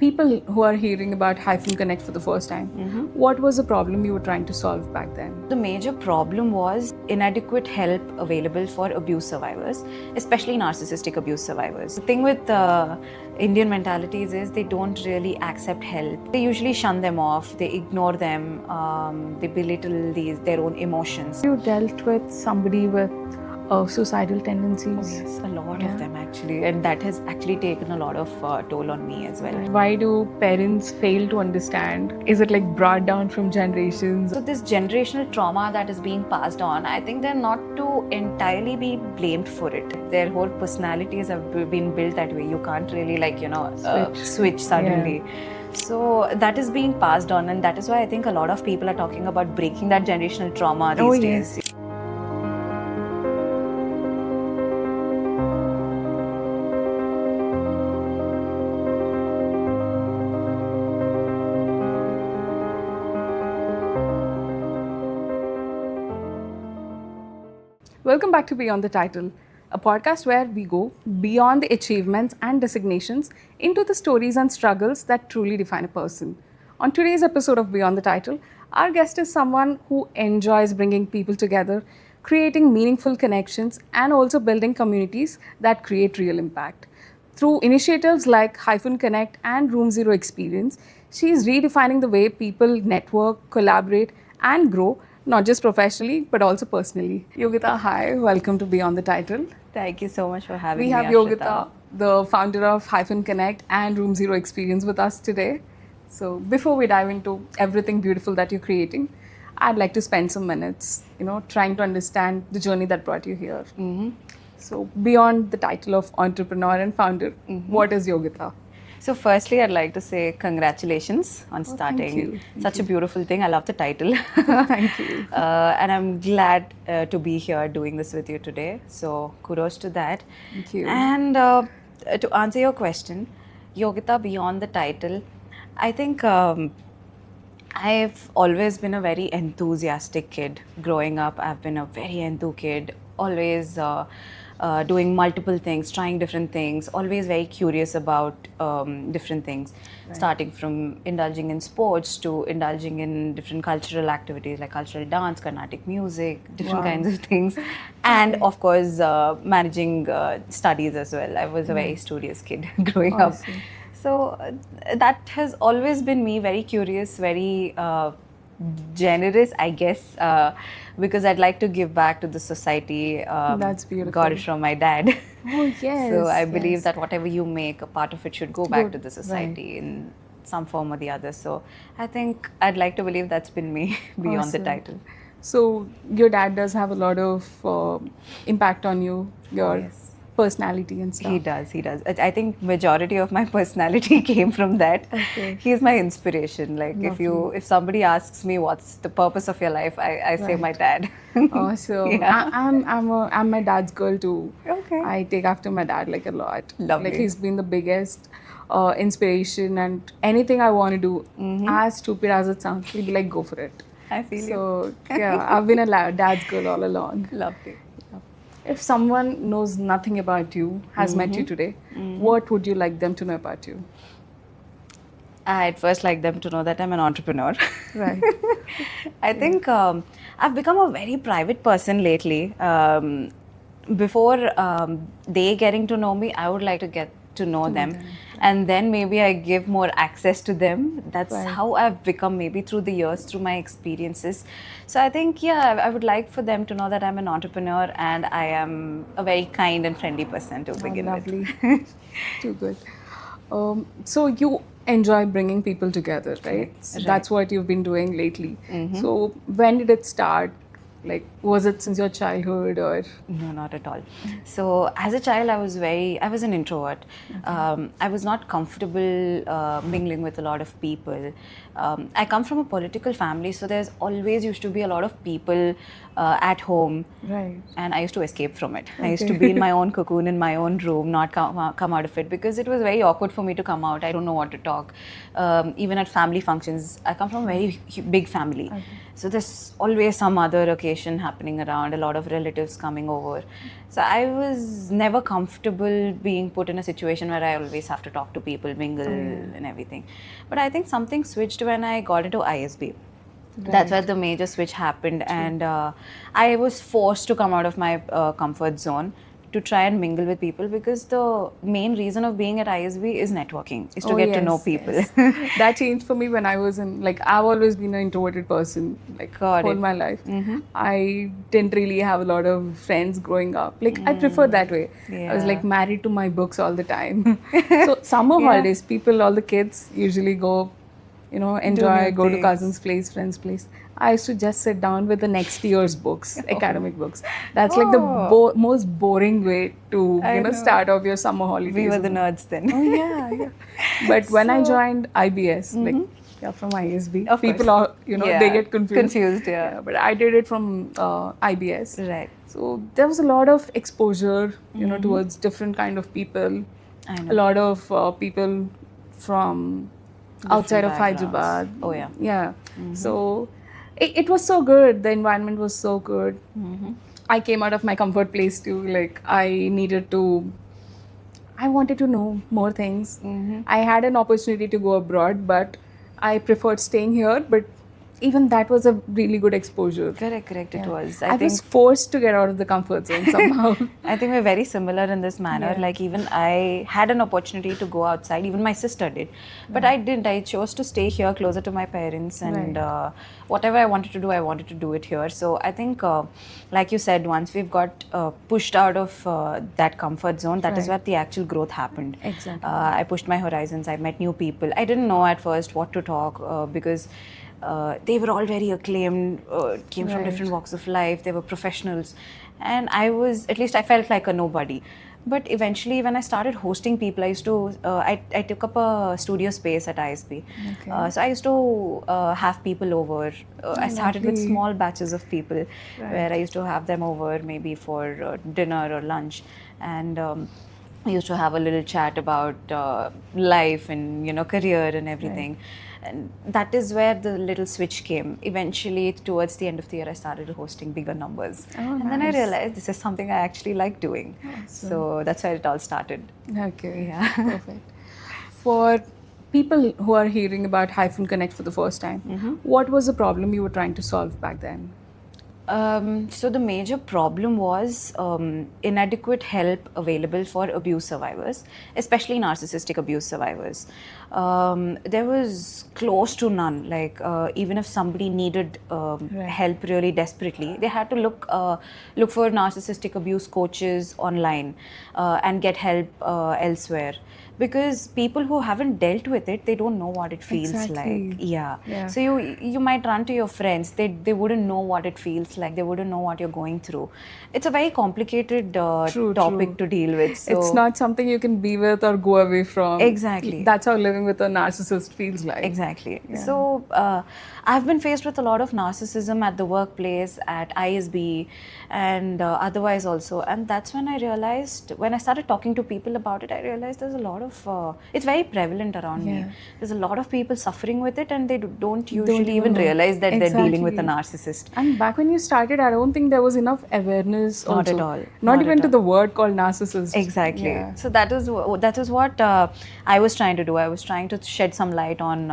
People who are hearing about Hyphen Connect for the first time, what was the problem you were trying to solve back then? The major problem was inadequate help available for abuse survivors, especially narcissistic abuse survivors. The thing with Indian mentalities is they don't really accept help. They usually shun them off, they ignore them, they belittle their own emotions. You dealt with somebody with suicidal tendencies? Yes, a lot of them actually, and that has actually taken a lot of toll on me as well. Why do parents fail to understand? Is it like brought down from generations? So this generational trauma that is being passed on, I think they're not to entirely be blamed for it. Their whole personalities have been built that way. You can't really switch suddenly. Yeah. So that is being passed on, and that is why I think a lot of people are talking about breaking that generational trauma these days. Yes. Welcome back to Beyond the Title, a podcast where we go beyond the achievements and designations into the stories and struggles that truly define a person. On today's episode of Beyond the Title, our guest is someone who enjoys bringing people together, creating meaningful connections, and also building communities that create real impact. Through initiatives like Hyphen Connect and Room Zero Experience, she is redefining the way people network, collaborate, and grow, not just professionally, but also personally. Yogitha, hi. Welcome to Beyond the Title. Thank you so much for having me, We have Aashritha. Yogitha, the founder of Hyphen Connect and Room Zero Experience with us today. So before we dive into everything beautiful that you're creating, I'd like to spend some minutes, trying to understand the journey that brought you here. So beyond the title of entrepreneur and founder, what is Yogitha? So firstly, I'd like to say congratulations on starting such a beautiful thing. I love the title. Thank you. And I'm glad to be here doing this with you today. So kudos to that. Thank you. And to answer your question, Yogitha, beyond the title, I think I've always been a very enthusiastic kid. Growing up, I've been a very enthu kid, always doing multiple things, trying different things, always very curious about different things, starting from indulging in sports to indulging in different cultural activities like cultural dance, Carnatic music, different kinds of things, and of course managing studies as well. I was a very studious kid growing up. So that has always been me, very curious, very generous, I guess, because I'd like to give back to the society. That's beautiful. Got it from my dad. Oh, yes. So I believe that whatever you make, a part of it should go back to the society in some form or the other. So I think I'd like to believe that's been me beyond the title. So your dad does have a lot of impact on you, your personality and stuff. He does. I think majority of my personality came from that. He's my inspiration. Like if somebody asks me what's the purpose of your life, I say my dad. Awesome. I'm my dad's girl too. Okay. I take after my dad like a lot. Lovely. Like he's been the biggest inspiration, and anything I want to do, as stupid as it sounds, he'll be like, go for it. I feel you. So yeah, I've been a dad's girl all along. Lovely. If someone knows nothing about you, has met you today, what would you like them to know about you? I'd first like them to know that I'm an entrepreneur. Right. I think I've become a very private person lately. Before they getting to know me, I would like to get to know them. And then maybe I give more access to them. That's how I've become, maybe through the years, through my experiences. So I think, I would like for them to know that I'm an entrepreneur and I am a very kind and friendly person to begin lovely. with. Too good. So you enjoy bringing people together, right? So that's what you've been doing lately. So when did it start? Like, was it since your childhood or? No, not at all. So as a child, I was an introvert. I was not comfortable mingling with a lot of people. I come from a political family, so there's always used to be a lot of people at home. Right. And I used to escape from it. I used to be in my own cocoon, in my own room, not come out of it, because it was very awkward for me to come out. I don't know what to talk. Even at family functions, I come from a very big family. So there's always some other occasion conversation happening around, a lot of relatives coming over. So I was never comfortable being put in a situation where I always have to talk to people, mingle and everything. But I think something switched when I got into ISB. That's where the major switch happened, and I was forced to come out of my comfort zone to try and mingle with people, because the main reason of being at ISB is networking, is to get to know people. Yes. That changed for me when I was in, like, I've always been an introverted person, like, whole my life. I didn't really have a lot of friends growing up. Like, I preferred that way. I was like married to my books all the time. So summer holidays, people, all the kids usually go, you know, enjoy, go to cousins' place, friends' place. I used to just sit down with the next year's books, academic books. That's like the most boring way to, you know, start off your summer holidays. We were the nerds then. Oh yeah. But when I joined IBS, like, from ISB, people are, you know, they get confused. But I did it from IBS. Right. So there was a lot of exposure, you know, towards different kind of people. I know. A lot of people from outside of Hyderabad. Oh yeah. Yeah. So it was so good. The environment was so good. I came out of my comfort place too. Like, I wanted to know more things. I had an opportunity to go abroad, but I preferred staying here. But even that was a really good exposure. Correct, it was. I was forced to get out of the comfort zone somehow. I think we're very similar in this manner. Like, even I had an opportunity to go outside, even my sister did. But I didn't. I chose to stay here closer to my parents, and whatever I wanted to do it here. So I think, like you said, once we've got pushed out of that comfort zone, that is where the actual growth happened. Exactly. I pushed my horizons, I met new people. I didn't know at first what to talk, because they were all very acclaimed, came from different walks of life, they were professionals, and I felt like a nobody. But eventually, when I started hosting people, I used to, I took up a studio space at ISB. So I used to have people over. I started with small batches of people, where I used to have them over maybe for dinner or lunch, and we used to have a little chat about life and, you know, career and everything. And that is where the little switch came. Eventually, towards the end of the year, I started hosting bigger numbers. And then I realized this is something I actually like doing. So that's where it all started. Okay. Yeah. Perfect. For people who are hearing about Hyphen Connect for the first time, what was the problem you were trying to solve back then? So the major problem was inadequate help available for abuse survivors, especially narcissistic abuse survivors. There was close to none. Like, even if somebody needed help really desperately, they had to look for narcissistic abuse coaches online and get help elsewhere. Because people who haven't dealt with it, they don't know what it feels like. Yeah. So you might run to your friends. They wouldn't know what it feels like. They wouldn't know what you're going through. It's a very complicated topic to deal with. So it's not something you can be with or go away from. Exactly. That's how living with a narcissist feels like. Exactly. So I've been faced with a lot of narcissism at the workplace, at ISB, and otherwise also. And that's when I realized, when I started talking to people about it, I realized there's a lot of it's very prevalent around me. There's a lot of people suffering with it, and they don't usually even realize that they're dealing with a narcissist. And back when you started, I don't think there was enough awareness. Not at all. Not even to the word called narcissist. Exactly. So that is what I was trying to do. I was trying to shed some light on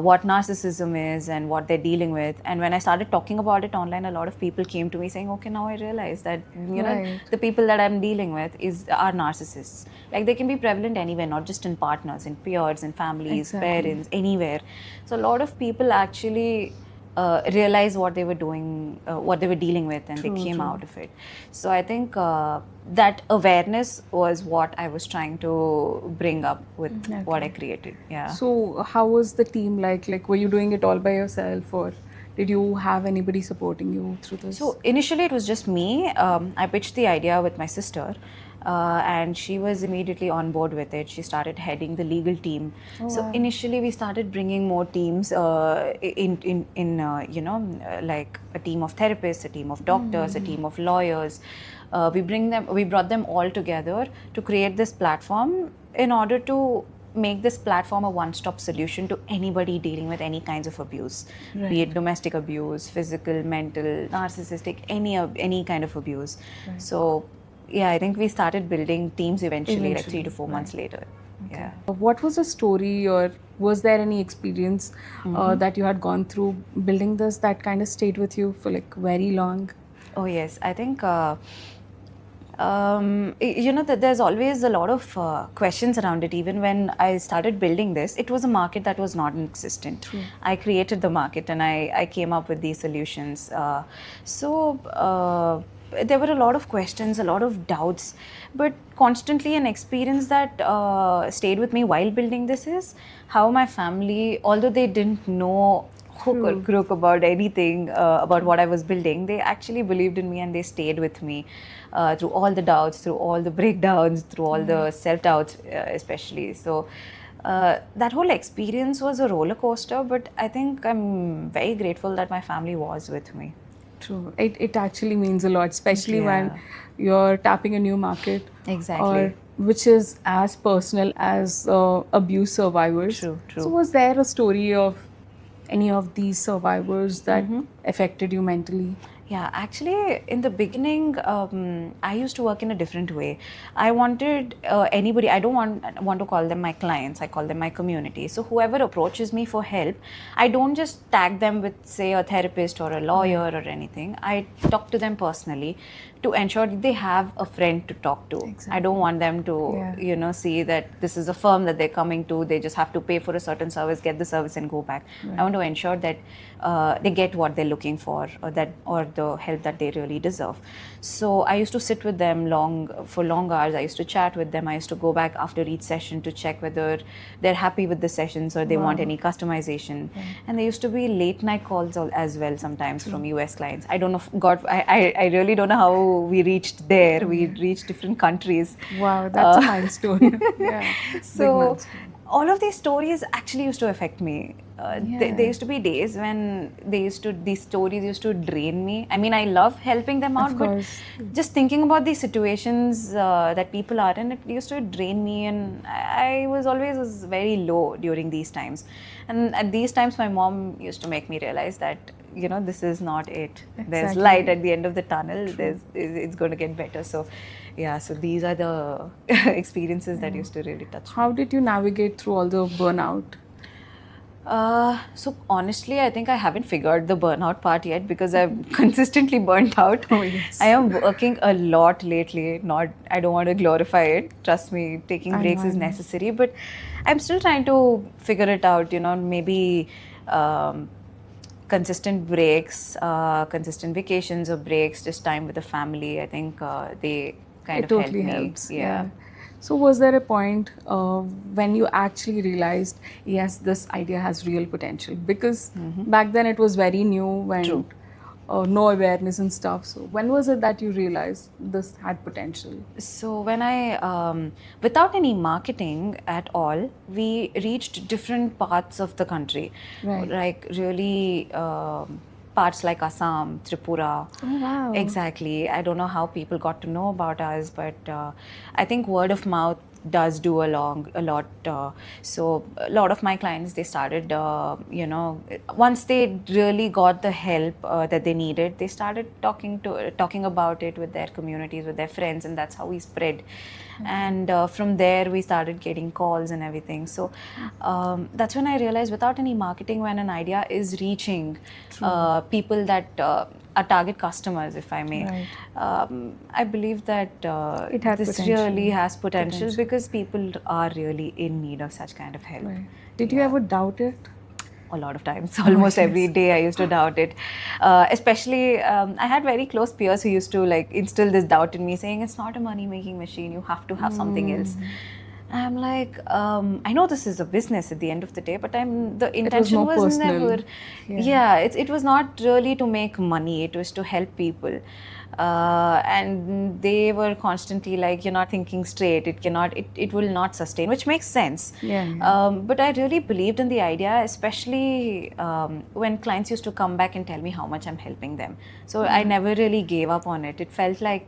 what narcissism is and what they're dealing with. And when I started talking about it online, a lot of people came to me saying, okay, now I realize that, you know, the people that I'm dealing with are narcissists. Like, they can be prevalent anywhere, not just in partners, in peers, in families, parents, anywhere. So a lot of people actually realized what they were doing, what they were dealing with, and they came out of it. So I think that awareness was what I was trying to bring up with what I created. Yeah. So how was the team like? Like, were you doing it all by yourself, or did you have anybody supporting you through this? So initially it was just me. I pitched the idea with my sister. And she was immediately on board with it. She started heading the legal team. So initially we started bringing more teams in like a team of therapists, a team of doctors, a team of lawyers. We brought them all together to create this platform in order to make this platform a one-stop solution to anybody dealing with any kinds of abuse, be it domestic abuse, physical, mental, narcissistic, any kind of abuse. So yeah, I think we started building teams eventually like 3 to 4 months later. Yeah. What was the story, or was there any experience that you had gone through building this that kind of stayed with you for like very long? Oh yes, I think that there's always a lot of questions around it. Even when I started building this, it was a market that was not existent. True. I created the market and I came up with these solutions. There were a lot of questions, a lot of doubts, but constantly an experience that stayed with me while building this is how my family, although they didn't know hook or crook about anything about what I was building, they actually believed in me and they stayed with me through all the doubts, through all the breakdowns, through all the self-doubts especially. So that whole experience was a roller coaster, but I think I'm very grateful that my family was with me. True. It actually means a lot, especially when you're tapping a new market. Exactly. Or which is as personal as abuse survivors. True. So was there a story of any of these survivors that affected you mentally? Yeah, actually, in the beginning, I used to work in a different way. I wanted anybody, I don't want to call them my clients, I call them my community. So whoever approaches me for help, I don't just tag them with, say, a therapist or a lawyer or anything. I talk to them personally to ensure that they have a friend to talk to. Exactly. I don't want them to, see that this is a firm that they're coming to, they just have to pay for a certain service, get the service and go back. I want to ensure that they get what they're looking for, or the help that they really deserve. So I used to sit with them for long hours. I used to chat with them. I used to go back after each session to check whether they're happy with the sessions or they want any customization. And there used to be late night calls as well sometimes from US clients. I don't know, I really don't know how we reached there. We reached different countries. Wow, that's a milestone. Yeah. So all of these stories actually used to affect me. There used to be days when these stories used to drain me. I mean, I love helping them out, but just thinking about these situations that people are in, it used to drain me, and I was always very low during these times. And at these times, my mom used to make me realize that, this is not it. There's light at the end of the tunnel. It's going to get better. So these are the experiences that used to really touch me. How did you navigate through all the burnout? So honestly, I think I haven't figured the burnout part yet because I've consistently burnt out. Oh, yes. I am working a lot lately. I don't want to glorify it. Trust me, taking breaks is necessary, but I'm still trying to figure it out. Maybe consistent breaks, consistent vacations or breaks, just time with the family. I think they kind of totally help me. helps. Yeah. So was there a point when you actually realized, yes, this idea has real potential? Because back then it was very new, when no awareness and stuff. So when was it that you realized this had potential? So when I, without any marketing at all, we reached different parts of the country. Right. Like really parts like Assam, Tripura. Oh, wow. Exactly. I don't know how people got to know about us, but I think word of mouth does do a lot. So a lot of my clients, they started, once they really got the help that they needed, they started talking about it with their communities, with their friends, and that's how we spread. And from there, we started getting calls and everything. So that's when I realized, without any marketing, when an idea is reaching people that are target customers, if I may, I believe that this really has potential because people are really in need of such kind of help. Right. Did you ever doubt it? A lot of times. Almost every day I used to doubt it. Especially, I had very close peers who used to instill this doubt in me, saying it's not a money-making machine, you have to have something else. I'm like, I know this is a business at the end of the day, but the intention was never. It was not really to make money. It was to help people. And they were constantly like, you're not thinking straight, it will not sustain, which makes sense. But I really believed in the idea, especially when clients used to come back and tell me how much I'm helping them. So I never really gave up on it. It felt like,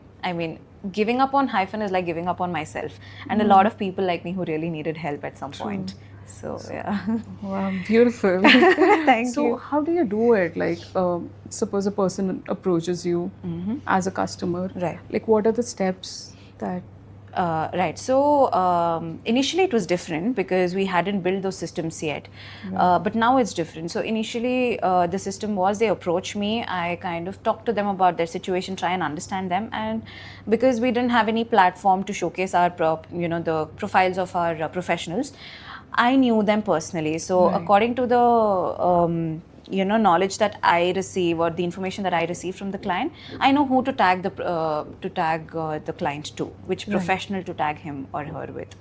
giving up on Hyphen is like giving up on myself and a lot of people like me who really needed help at some point. So yeah. Wow, beautiful. Thank So you. how do you do it? Like, suppose a person approaches you as a customer. Right. Like, what are the steps that... Right. So initially it was different because we hadn't built those systems yet. But now it's different. So initially the system was they approach me, I kind of talk to them about their situation, try and understand them. And because we didn't have any platform to showcase our, the profiles of our professionals, I knew them personally. So according to the knowledge that I receive or the information that I receive from the client, I know who to tag the client to, which professional to tag him or her with.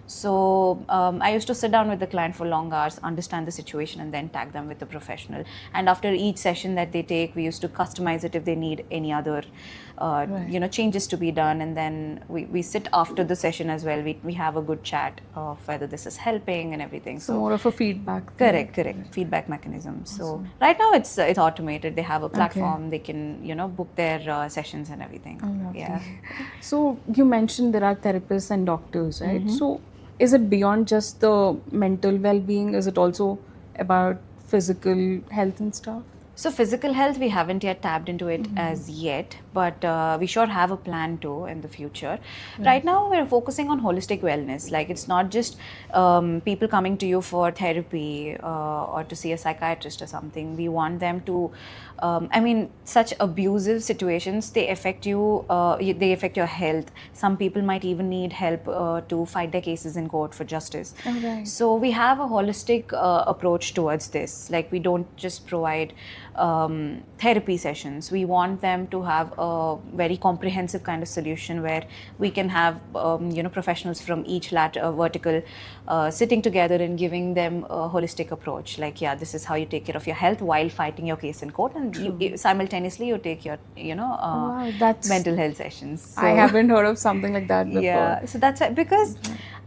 So I used to sit down with the client for long hours, understand the situation, and then tag them with the professional. And after each session that they take, we used to customize it if they need any other changes to be done. And then we sit after the session as well. We have a good chat of whether this is helping and everything. So more of a feedback thing. Correct. Feedback mechanism. So right now it's automated. They have a platform. They can book their sessions and everything. Yeah. So you mentioned there are therapists and doctors, right? So is it beyond just the mental well-being? Is it also about physical health and stuff? So physical health, we haven't yet tapped into it as yet, but we sure have a plan to in the future. Right now, we're focusing on holistic wellness. Like it's not just people coming to you for therapy or to see a psychiatrist or something. We want them to, such abusive situations, they affect you, they affect your health. Some people might even need help to fight their cases in court for justice. So we have a holistic approach towards this. Like we don't just provide therapy sessions. We want them to have a very comprehensive kind of solution where we can have professionals from each vertical sitting together and giving them a holistic approach. Like, this is how you take care of your health while fighting your case in court, and simultaneously you take your mental health sessions. So, I haven't heard of something like that before. Yeah, so that's because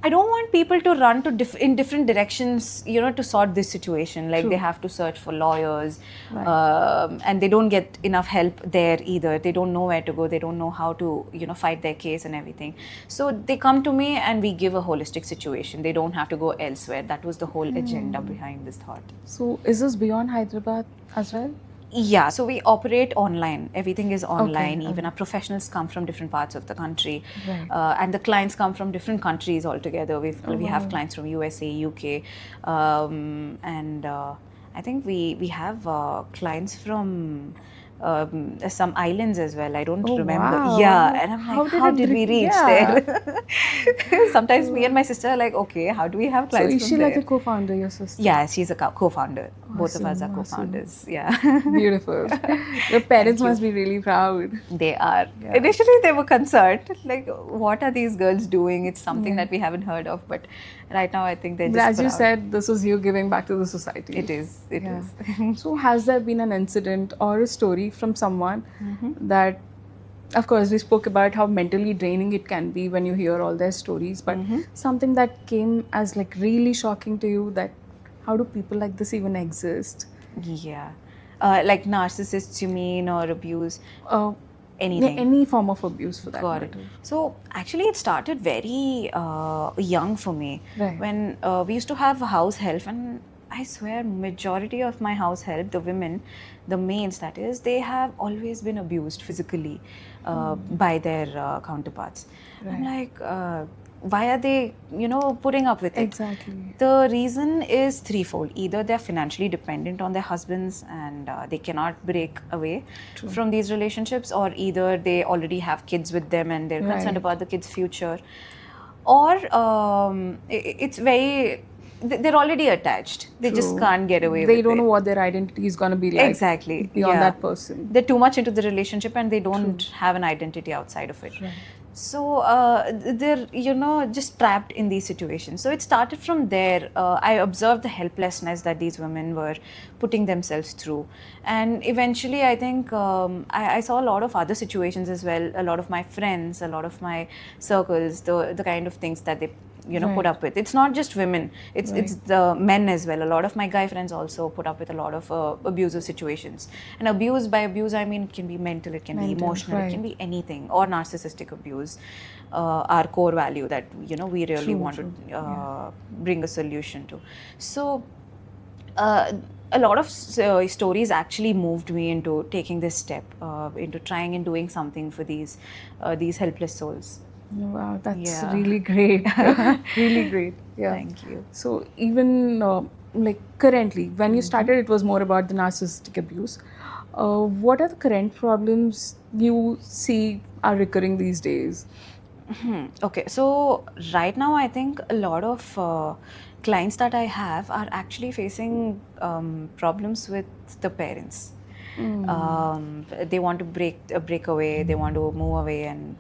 I don't want people to run in different directions, to sort this situation. Like they have to search for lawyers, and they don't get enough help there either. They don't know where to go. They don't know how to, fight their case and everything. So they come to me and we give a holistic situation. They don't have to go elsewhere. That was the whole agenda behind this thought. So is this beyond Hyderabad as well? Yeah, so we operate online. Everything is online. Even our professionals come from different parts of the country, and the clients come from different countries altogether. We have clients from USA, UK, and I think we have clients from some islands as well. I don't remember. Wow. Yeah, and I'm like, how did we reach there? Sometimes me and my sister are like, okay, how do we have clients from there? So is she like a co-founder, your sister? Yeah, she's a co-founder. Both of us are co-founders. Yeah. Beautiful. Your parents must be really proud. They are. Yeah. Initially, they were concerned. Like, what are these girls doing? It's something that we haven't heard of. But right now, I think they're just as proud. You said, this was you giving back to the society. It is. It is. So has there been an incident or a story from someone that, of course, we spoke about how mentally draining it can be when you hear all their stories, but something that came as like really shocking to you, that how do people like this even exist? Yeah. Like narcissists, you mean, or abuse? Anything. Any form of abuse for that Got matter. It. So actually it started very young for me. When we used to have house help, and I swear majority of my house help, the women, the maids that is, they have always been abused physically by their counterparts. I'm like, why are they, putting up with it? Exactly. The reason is threefold. Either they're financially dependent on their husbands and they cannot break away from these relationships, or either they already have kids with them and they're concerned about the kids' future, or it's very... They're already attached. They just can't get away with it. They don't know what their identity is going to be like. Exactly. Beyond that person. They're too much into the relationship and they don't have an identity outside of it. So they're, just trapped in these situations. So it started from there. I observed the helplessness that these women were putting themselves through. And eventually, I think I saw a lot of other situations as well. A lot of my friends, a lot of my circles, the kind of things that they put up with. It's not just women, it's the men as well. A lot of my guy friends also put up with a lot of abusive situations. And abuse, by abuse I mean it can be mental, it can be emotional, it can be anything, or narcissistic abuse. Our core value that we really want to bring a solution to. So a lot of stories actually moved me into taking this step, into trying and doing something for these helpless souls. Wow, that's really great. Really great. Yeah. Thank you. So even like currently, when you started, it was more about the narcissistic abuse. What are the current problems you see are recurring these days? Okay, so right now I think a lot of clients that I have are actually facing problems with the parents. They want to break away, they want to move away and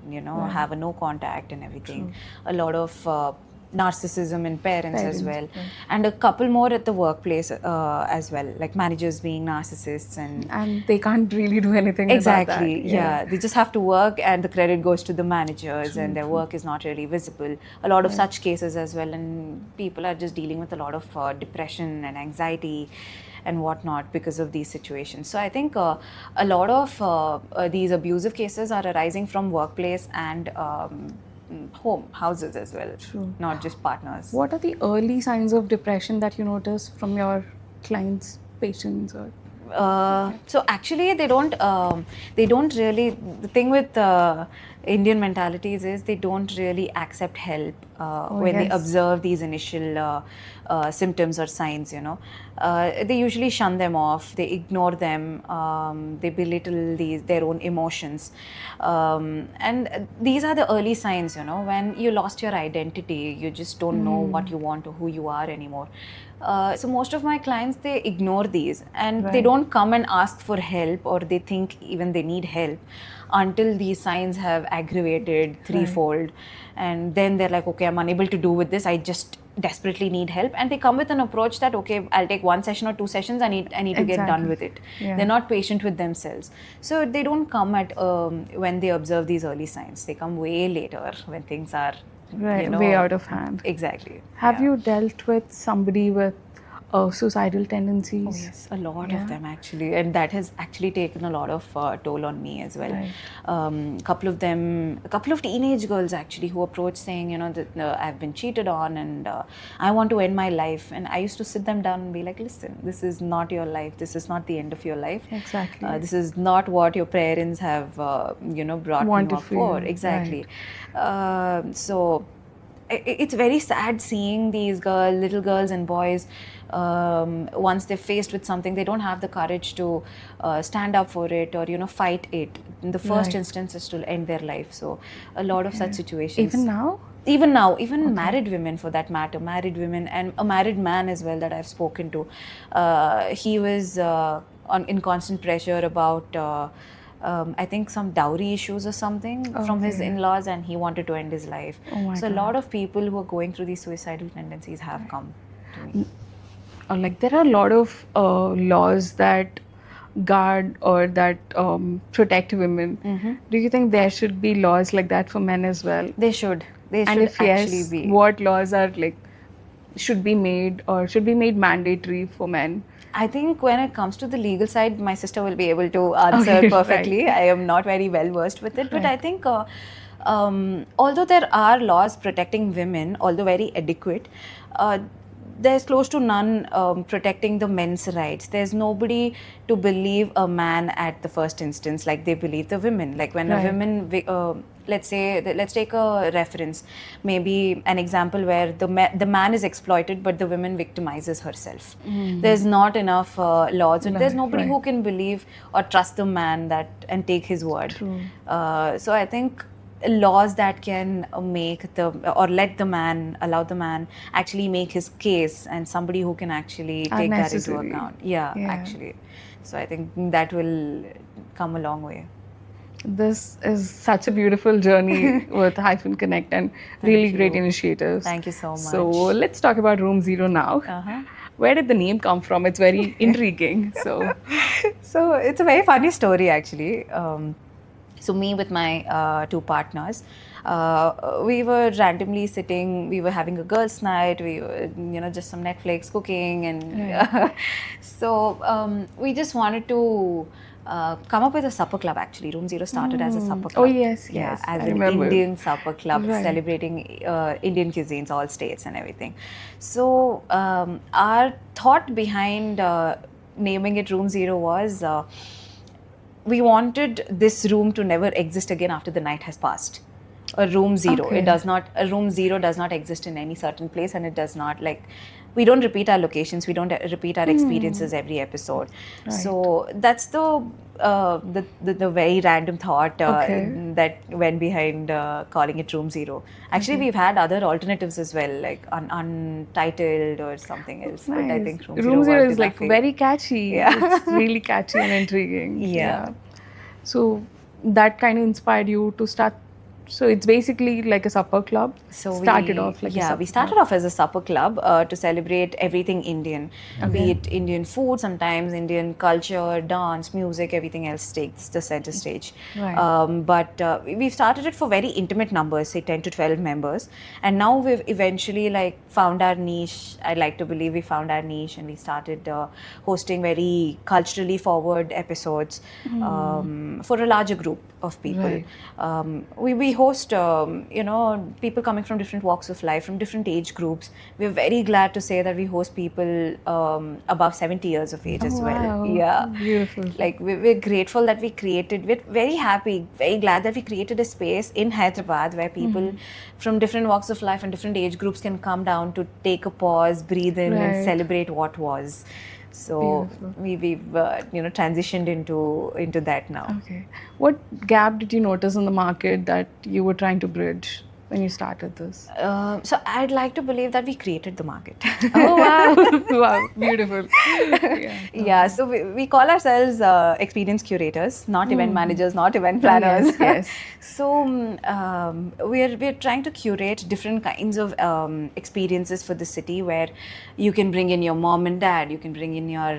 have a no contact and everything. A lot of narcissism in parents as well, and a couple more at the workplace as well, like managers being narcissists, and they can't really do anything exactly about that. yeah, they just have to work and the credit goes to the managers and their work is not really visible. A lot of such cases as well, and people are just dealing with a lot of depression and anxiety and whatnot because of these situations. So I think a lot of these abusive cases are arising from workplace and houses as well. Not just partners. What are the early signs of depression that you notice from your clients, patients, or? So actually they don't really, the thing with Indian mentalities is they don't really accept help when they observe these initial symptoms or signs, they usually shun them off, they ignore them, they belittle their own emotions, and these are the early signs, when you lost your identity, you just don't know what you want or who you are anymore. So most of my clients, they ignore these and they don't come and ask for help, or they think even they need help until these signs have aggravated threefold, and then they're like, okay, I'm unable to do with this, I just desperately need help, and they come with an approach that, okay, I'll take 1 session or 2 sessions, I need to get done with it. They're not patient with themselves, so they don't come at when they observe these early signs. They come way later when things are way out of hand. Exactly. Have you dealt with somebody with suicidal tendencies? Oh yes, a lot of them actually, and that has actually taken a lot of toll on me as well. A couple of teenage girls actually who approached saying, that I've been cheated on and I want to end my life. And I used to sit them down and be like, listen, this is not your life. This is not the end of your life. Exactly. This is not what your parents have, brought you up for. Exactly. So it's very sad seeing these little girls and boys, once they're faced with something, they don't have the courage to stand up for it or fight it. In the first instance is to end their life. So a lot of such situations. Even now, married women for that matter, married women and a married man as well that I've spoken to, he was in constant pressure about I think some dowry issues or something from his in-laws, and he wanted to end his life. So a lot of people who are going through these suicidal tendencies have come to me. Like there are a lot of laws that guard or that protect women. Do you think there should be laws like that for men as well? They should. And if yes, what laws are should be made mandatory for men? I think when it comes to the legal side, my sister will be able to answer perfectly. I am not very well versed with it, but I think although there are laws protecting women, although very adequate, there's close to none protecting the men's rights. There's nobody to believe a man at the first instance like they believe the women. Like when a woman, let's take a reference, maybe an example where the man is exploited but the woman victimizes herself. There's not enough laws, and there's nobody who can believe or trust the man and take his word. So I think laws that can allow the man actually make his case, and somebody who can actually take that into account. Actually. So I think that will come a long way. This is such a beautiful journey with Hyphen Connect and really great initiatives. Thank you so much. So let's talk about Room Zero now. Where did the name come from? It's very intriguing. So it's a very funny story actually. So me with my 2 partners, we were randomly sitting, we were having a girls' night, we were, just some Netflix cooking, and so we just wanted to come up with a supper club. Actually, Room Zero started as a supper club. Oh yes, Yeah, yes, as I an remember. Indian supper club, Right. celebrating Indian cuisines, all states and everything. So our thought behind naming it Room Zero was we wanted this room to never exist again after the night has passed. A room zero. Okay. It does not. A room zero does not exist in any certain place, and it does not we don't repeat our locations. We don't repeat our experiences every episode. Right. So that's the very random thought that went behind calling it Room Zero. Actually, we've had other alternatives as well, like untitled or something else. Nice. But I think Room Zero worked is in our like favor. very catchy. Yeah. It's really catchy and intriguing. Yeah. So that kind of inspired you to start. So it's basically like a supper club. So started off like a supper we started off as a supper club to celebrate everything Indian, be it Indian food, sometimes Indian culture, dance, music, everything else takes the center stage. Right. But we started it for very intimate numbers, say 10 to 12 members, and now we've eventually found our niche. I like to believe we found our niche, and we started hosting very culturally forward episodes for a larger group of people. Right. We host people coming from different walks of life, from different age groups. We're very glad to say that we host people above 70 years of age as well. Wow. Yeah, Beautiful. like we're grateful that we're very happy, very glad that we created a space in Hyderabad where people from different walks of life and different age groups can come down to take a pause, breathe in, and celebrate what was. So we've transitioned into that now. Okay. What gap did you notice in the market that you were trying to bridge when you started this? So I'd like to believe that we created the market. Oh wow! Wow, beautiful. Yeah. So we call ourselves experience curators, not event managers, not event planners. Yes. So we're trying to curate different kinds of experiences for the city, where you can bring in your mom and dad, you can bring in your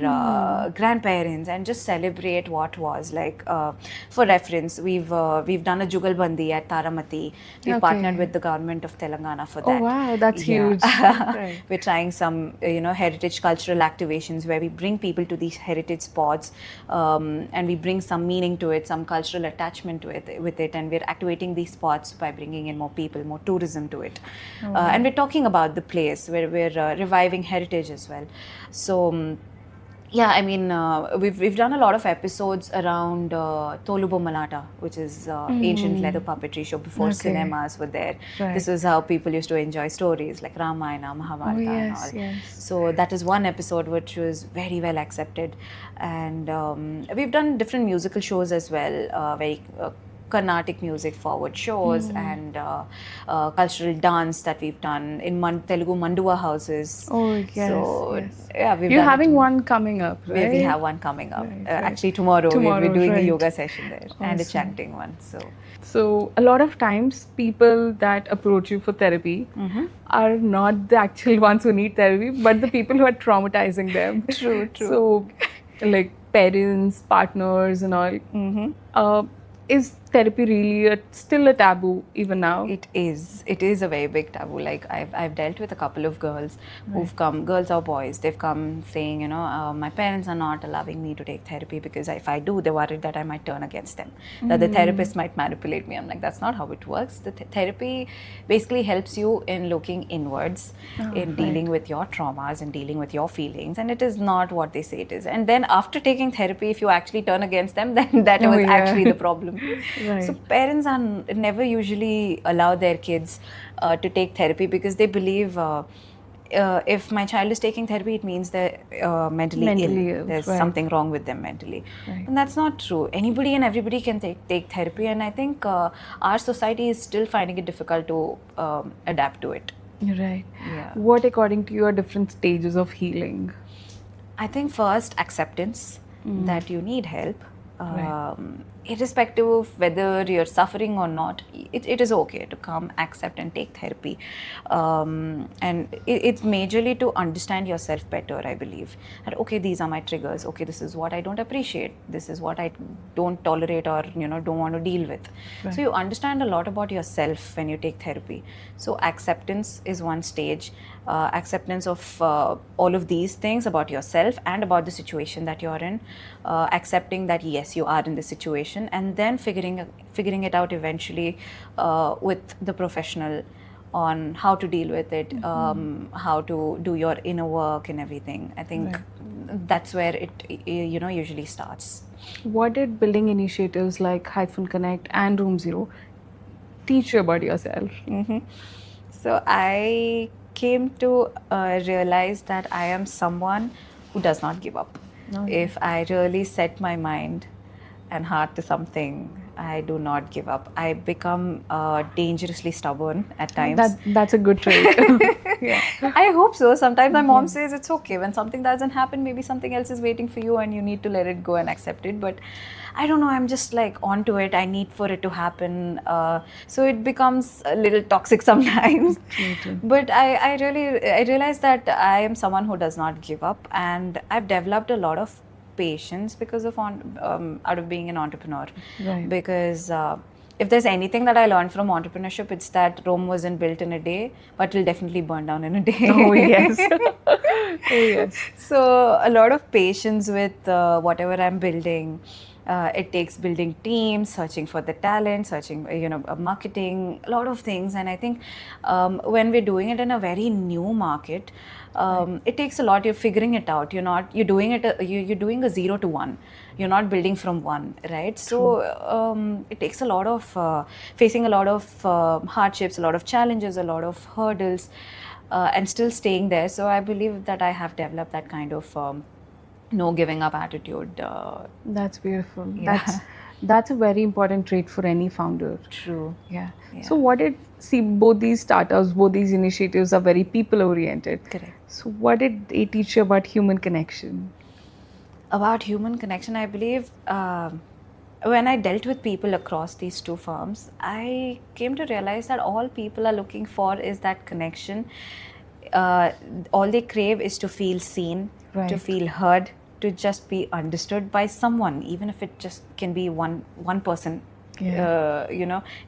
grandparents, and just celebrate what was. Like for reference, we've done a Jugalbandi at Taramati. We've partnered with the government of Telangana for that. Oh wow, that's huge. Right. We're trying some heritage cultural activations where we bring people to these heritage spots, and we bring some meaning to it, some cultural attachment to it with it, and we're activating these spots by bringing in more people, more tourism to it. And we're talking about the place where we're reviving heritage as well. So yeah, I mean, we've done a lot of episodes around Tolubo Malata, which is ancient leather puppetry show before cinemas were there. Right. This is how people used to enjoy stories like Ramayana, Mahabharata and all. Yes. So that is one episode which was very well accepted. And we've done different musical shows as well, very Carnatic music forward shows and cultural dance that we've done in Telugu Manduva houses. Oh yes. So yes. yeah, You're having one coming up, right? We have one coming up. Right. Actually, tomorrow we're doing a yoga session there and a Awesome. chanting one. So a lot of times people that approach you for therapy are not the actual ones who need therapy, but the people who are traumatizing them. True. So like parents, partners and all. Is therapy really still a taboo even now? It is a very big taboo. Like I've dealt with a couple of girls who've come, girls or boys, they've come saying, my parents are not allowing me to take therapy because if I do, they're worried that I might turn against them, that the therapist might manipulate me. I'm like, that's not how it works. The therapy basically helps you in looking inwards, in dealing with your traumas and dealing with your feelings, and it is not what they say it is. And then after taking therapy, if you actually turn against them, then that was actually the problem. Right. So parents are never usually allow their kids to take therapy because they believe if my child is taking therapy, it means they're mentally ill. There's something wrong with them mentally. And that's not true. Anybody and everybody can take therapy, and I think our society is still finding it difficult to adapt to it. Right. Yeah. What, according to you, are different stages of healing? I think first, acceptance that you need help. irrespective of whether you're suffering or not, it is okay to come, accept, and take therapy. And it's majorly to understand yourself better, I believe. And okay, these are my triggers. Okay, this is what I don't appreciate. This is what I don't tolerate or don't want to deal with. Right. So you understand a lot about yourself when you take therapy. So acceptance is one stage. Acceptance of all of these things about yourself and about the situation that you're in, accepting that yes, you are in this situation, and then figuring it out eventually with the professional on how to deal with it, how to do your inner work and everything. I think that's where it usually starts. What did building initiatives like Hyphen Connect and Room Zero teach you about yourself? So I came to realize that I am someone who does not give up. If I really set my mind and heart to something, I do not give up. I become dangerously stubborn at times. That's a good trait. Yeah. I hope so. Sometimes my mom says it's okay. When something doesn't happen, maybe something else is waiting for you and you need to let it go and accept it. But I don't know, I'm just like onto it. I need for it to happen. So it becomes a little toxic sometimes. But I realize that I am someone who does not give up, and I've developed a lot of patience because of out of being an entrepreneur. Right. Because if there's anything that I learned from entrepreneurship, it's that Rome wasn't built in a day, but will definitely burn down in a day. Oh yes. Oh yes. So a lot of patience with whatever I'm building. It takes building teams, searching for the talent, searching, marketing, a lot of things. And I think when we're doing it in a very new market, it takes a lot. You're figuring it out. You're doing it. You're doing a 0 to 1. You're not building from 1, right? So it takes a lot of facing a lot of hardships, a lot of challenges, a lot of hurdles, and still staying there. So I believe that I have developed that kind of no giving up attitude. That's beautiful. Yeah. That's a very important trait for any founder. True. Yeah. Yeah. So both these startups, both these initiatives are very people oriented. Correct. So what did they teach you about human connection? About human connection, I believe when I dealt with people across these two firms, I came to realize that all people are looking for is that connection. All they crave is to feel seen, Right. to feel heard, to just be understood by someone, even if it just can be one person. Yeah.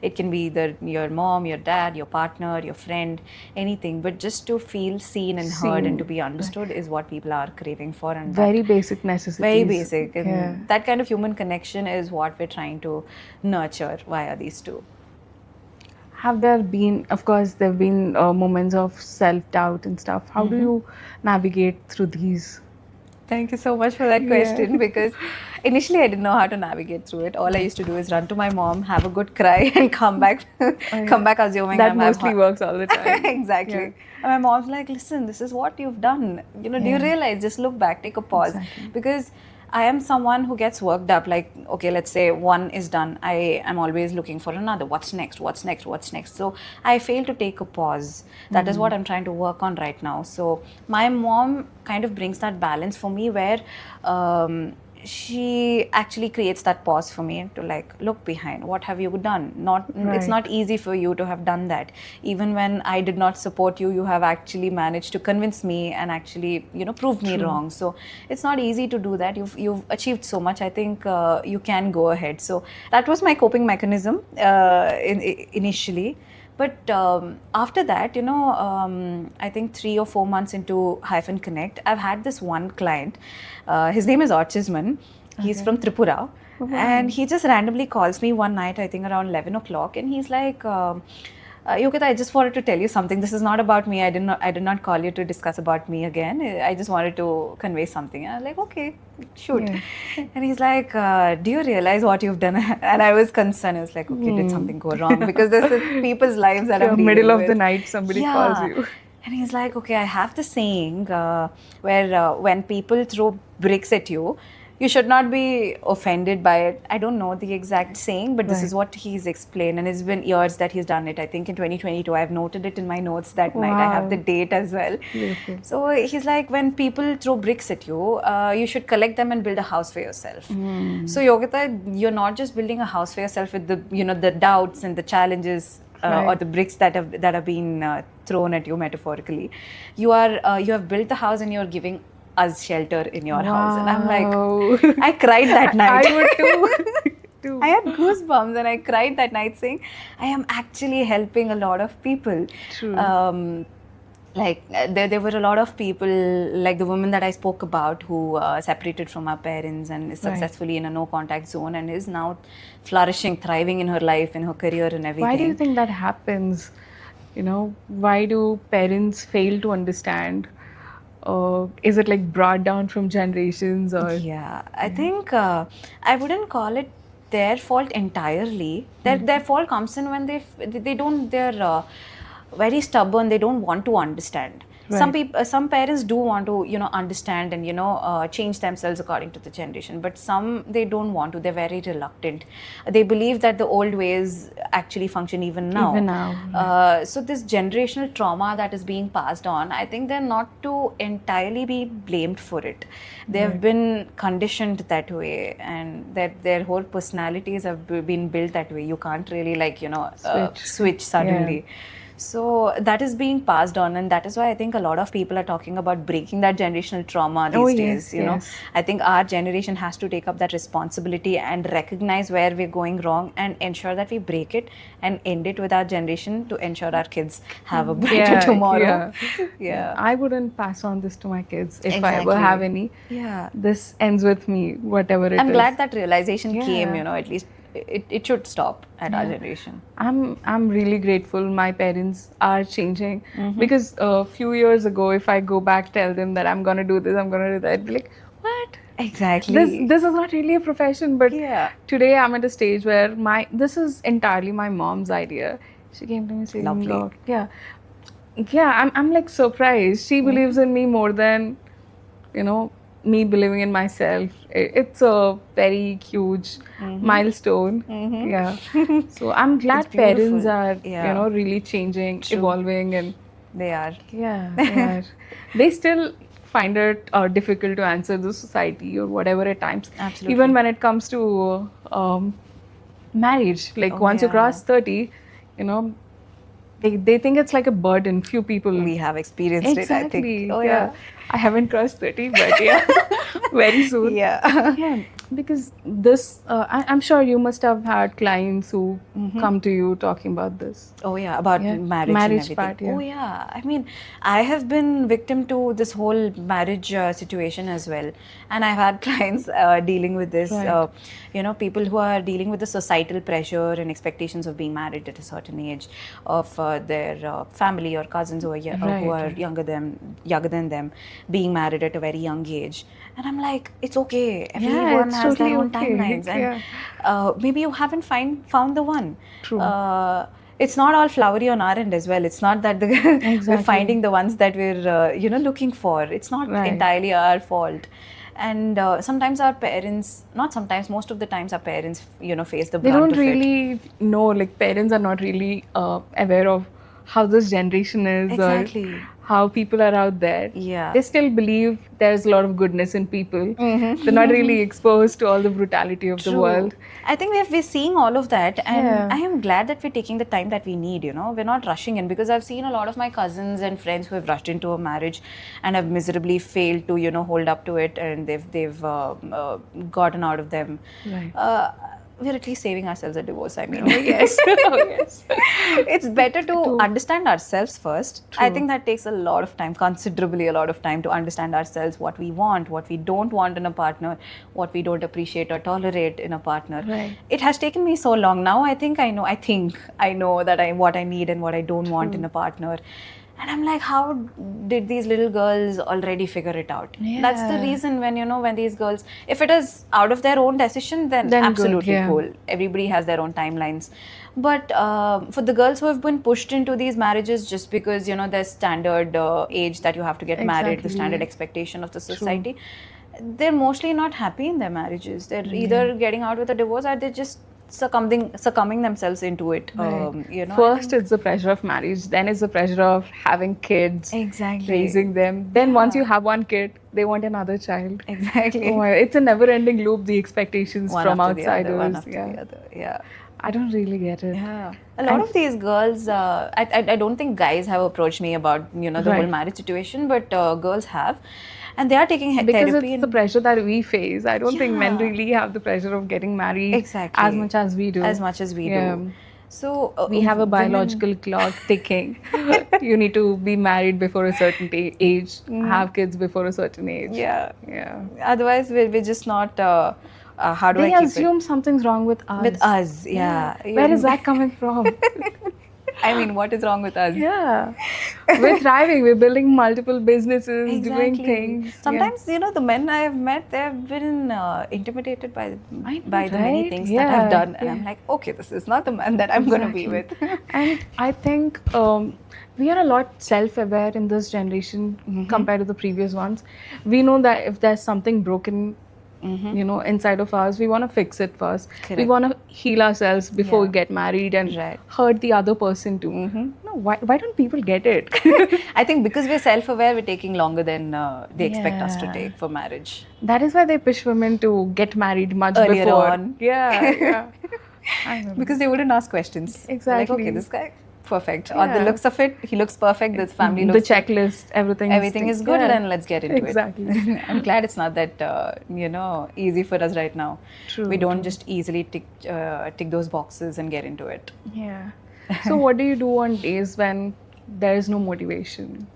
It can be either your mom, your dad, your partner, your friend, anything, but just to feel seen and heard and to be understood is what people are craving for. And Very basic necessities. very basic. And Yeah. that kind of human connection is what we're trying to nurture via these two. Have there been, of course, there have been moments of self-doubt and stuff. How do you navigate through these? Thank you so much for that question, because initially I didn't know how to navigate through it. All I used to do is run to my mom, have a good cry, and come back assuming That I'm mostly works all the time. Exactly. Yeah. And my mom's like, listen, this is what you've done. Do you realize? Just look back, take a pause. Exactly. Because I am someone who gets worked up. Like, okay, let's say one is done. I am always looking for another. What's next? What's next? What's next? So I fail to take a pause. That is what I'm trying to work on right now. So my mom kind of brings that balance for me, where she actually creates that pause for me to like look behind. What have you done? It's not easy for you to have done that. Even when I did not support you, you have actually managed to convince me and actually prove me wrong. So it's not easy to do that. You've achieved so much. I think you can go ahead. So that was my coping mechanism initially. But after that, I think 3 or 4 months into Hyphen Connect, I've had this one client. His name is Autisman. He's from Tripura. Oh, wow. And he just randomly calls me one night, I think around 11 o'clock. And he's like, Yogitha, I just wanted to tell you something. This is not about me. I did not call you to discuss about me again. I just wanted to convey something. And I'm like, okay, shoot. Yeah. And he's like, do you realize what you've done? And I was concerned. I was like, okay, did something go wrong? Because this is people's lives that I'm dealing Middle of with. the night, somebody calls you. And he's like, okay, I have the saying where when people throw bricks at you, you should not be offended by it. I don't know the exact saying, but this is Right. what he's explained, and it's been years that he's done it. I think in 2022, I've noted it in my notes that night. I have the Wow. date as well. Beautiful. So he's like, when people throw bricks at you, you should collect them and build a house for yourself. So Yogitha, you're not just building a house for yourself with the the doubts and the challenges or Right. the bricks that have been thrown at you metaphorically. You have built the house and you're giving us shelter in your house. And I'm Wow. like, I cried that night. I would too. Too. I had goosebumps and I cried that night saying, I am actually helping a lot of people. True. There were a lot of people, like the woman that I spoke about, who separated from her parents and is Right. successfully in a no contact zone and is now flourishing, thriving in her life, in her career and everything. Why do you think that happens? Why do parents fail to understand? Is it like brought down from generations or? Yeah, I think I wouldn't call it their fault entirely. Their fault comes in when they're very stubborn. They don't want to understand. Right. Some parents do want to understand and change themselves according to the generation, but some they don't want to. They're very reluctant. They believe that the old ways actually function even now. Even now, So this generational trauma that is being passed on, I think they're not to entirely be blamed for it. They've been conditioned that way, and that their whole personalities have been built that way. You can't really switch suddenly. So that is being passed on, and that is why I think a lot of people are talking about breaking that generational trauma these days. Yes. I think our generation has to take up that responsibility and recognize where we're going wrong and ensure that we break it and end it with our generation to ensure our kids have a brighter tomorrow. Yeah. I wouldn't pass on this to my kids if I Exactly. ever have any. Yeah. This ends with me, whatever it is. I'm glad that realization Yeah. came, at least it should stop at our generation. I'm really grateful my parents are changing, because a few years ago, if I go back, tell them that I'm gonna do this, I'm gonna do that, I'd be like, what? Exactly. This is not really a profession. But Yeah. today I'm at a stage where this is entirely my mom's idea. She came to me saying, Lovely. "Look, yeah, I'm like surprised. She believes in me more than, me believing in myself. It's a very huge milestone. Yeah. So I'm glad It's beautiful. parents are, Yeah. really changing, True. evolving, and They are. yeah, they are. They still find it difficult to answer the society or whatever at times. Absolutely. Even when it comes to marriage, like once you yeah. cross 30, they think it's like a burden. Few people. We have experienced Exactly. it, I think. Oh, yeah. I haven't crossed 30, but yeah, very soon. Yeah. Yeah, because this, I'm sure you must have had clients who come to you talking about this. Oh yeah, about Yeah. marriage and Marriage everything. part, yeah. Oh yeah, I mean, I have been victim to this whole marriage situation as well, and I've had clients dealing with this. Right. People who are dealing with the societal pressure and expectations of being married at a certain age, of their family or cousins who are Right. younger than them, being married at a very young age. And I'm like, it's okay. Everyone it's has totally their own okay. timelines, and maybe you haven't found the one. True. It's not all flowery on our end as well. It's not that we're Exactly. finding the ones that we're looking for. It's not Right. entirely our fault. And sometimes our parents, not sometimes, most of the times our parents, face the They brunt don't of it. really know, like parents are not really aware of how this generation is Exactly. or how people are out there. Yeah. They still believe there's a lot of goodness in people. They're not really exposed to all the brutality of the True. world. I think we're seeing all of that, and Yeah. I am glad that we're taking the time that we need. We're not rushing in, because I've seen a lot of my cousins and friends who have rushed into a marriage and have miserably failed to hold up to it, and they've gotten out of them. Right. We're at least saving ourselves a divorce. I mean, Yes. Oh, yes. it's better to understand ourselves first. I think that takes a lot of time, considerably a lot of time, to understand ourselves, what we want, what we don't want in a partner, what we don't appreciate or tolerate in a partner. Right. It has taken me so long. Now I think I know that what I need and what I don't want in a partner. And I'm like, how did these little girls already figure it out? Yeah. That's the reason when these girls, if it is out of their own decision, then Then good, absolutely yeah. cool. Everybody has their own timelines. But for the girls who have been pushed into these marriages just because, there's standard age that you have to get married, the Exactly. standard expectation of the society, they're mostly not happy in their marriages. They're either getting out with a divorce or they're just succumbing themselves into it. Right. You know, First, it's the pressure of marriage. Then it's the pressure of having kids, Exactly. raising them. Then once you have one kid, they want another child. Exactly. Oh my, it's a never-ending loop. The expectations One from after the outsiders. other, one after yeah. the other. Yeah. I don't really get it. Yeah, a lot of these girls. I don't think guys have approached me about the whole Right. marriage situation, but girls have, and they are taking Because therapy. it's the pressure that we face. I don't think men Yeah. really have the pressure of getting married Exactly. as much as we do. As much as we do. So We have a women- biological clock ticking. You need to be married before a certain age, have kids before a certain age. Yeah. Yeah. Otherwise, we're just not. How do They I keep assume something's wrong with us. it? With us, yeah. Where is that coming from? I mean, what is wrong with us? Yeah. We're thriving. We're building multiple businesses, doing things. Sometimes, the men I have met, they have been intimidated by I know, the many right? things that Yeah, I've done. And yeah. I'm like, okay, this is not the man that I'm going to be with. And I think we are a lot self-aware in this generation compared to the previous ones. We know that if there's something broken, inside of us, we want to fix it first. We Correct. want to heal ourselves before we Yeah. get married and Right. hurt the other person too. No, why don't people get it? I think because we're self-aware, we're taking longer than they expect us to Yeah. take for marriage. That is why they push women to get married much Earlier before. on. Yeah, yeah. I know. Because they wouldn't ask questions. Like, Exactly. okay, this guy, perfect. On the Yeah. looks of it, he looks perfect. This family The looks checklist, everything is good, yeah. then let's get into Exactly. it. I'm glad it's not that easy for us right now. True, We don't just easily tick those boxes and get into it. Yeah. So what do you do on days when there is no motivation?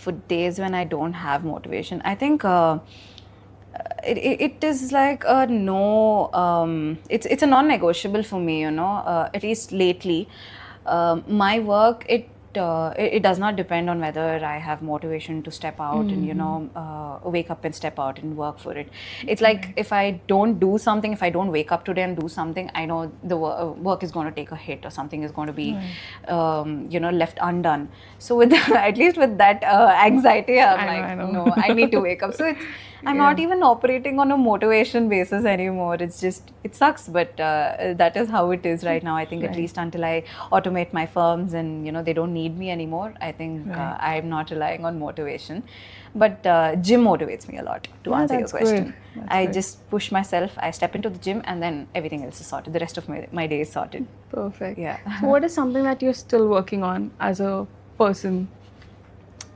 For days when I don't have motivation, I think it is like a no. It's a non-negotiable for me. At least lately, my work it does not depend on whether I have motivation to step out and wake up and step out and work for it. It's like if I don't do something, if I don't wake up today and do something, I know the work is going to take a hit or something is going to be left undone. So with at least with that anxiety, I know. no, I need to wake up. So I'm not even operating on a motivation basis anymore. It's just, it sucks, but that is how it is right now. I think at least until I automate my firms and they don't need me anymore, I think I'm not relying on motivation. But gym motivates me a lot, to answer your that's question. good. That's I good. just push myself, I step into the gym, and then everything else is sorted. The rest of my day is sorted. Perfect. Yeah. So what is something that you're still working on as a person?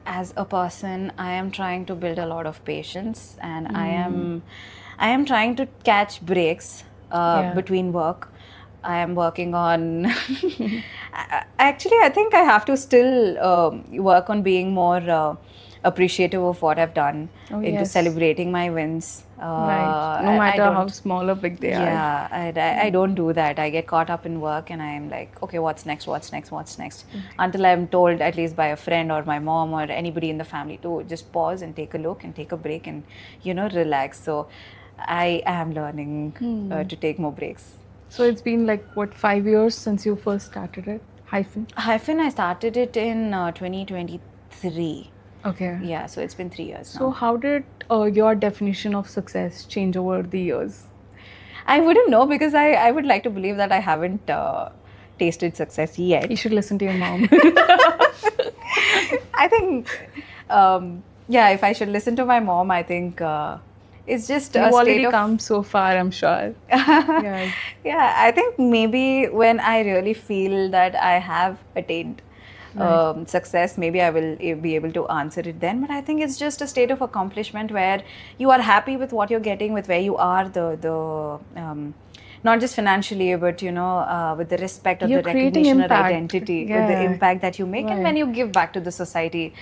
As a person, I am trying to build a lot of patience, and I am trying to catch breaks between work. I am working on. Actually, I think I have to still work on being more appreciative of what I've done, into yes. celebrating my wins. Right. No I matter don't- how small or big they are. Yeah, I don't do that. I get caught up in work and I'm like, okay, what's next? Until I'm told, at least by a friend or my mom or anybody in the family, to just pause and take a look and take a break and, relax. So I am learning to take more breaks. So it's been like, what, 5 years since you first started it? Hyphen? Hyphen, I started it in 2023. Okay. Yeah, so it's been 3 years now. So how did your definition of success change over the years? I wouldn't know because I would like to believe that I haven't tasted success yet. You should listen to your mom. I think, if I should listen to my mom, I think it's just You've a state already of... come so far, I'm sure. Yeah. Yeah, I think maybe when I really feel that I have attained success, maybe I will be able to answer it then. But I think it's just a state of accomplishment where you are happy with what you're getting, with where you are, not just financially, but with the respect or You're the creating recognition or impact. identity, with the Yeah. impact that you make, and when you give back to the society.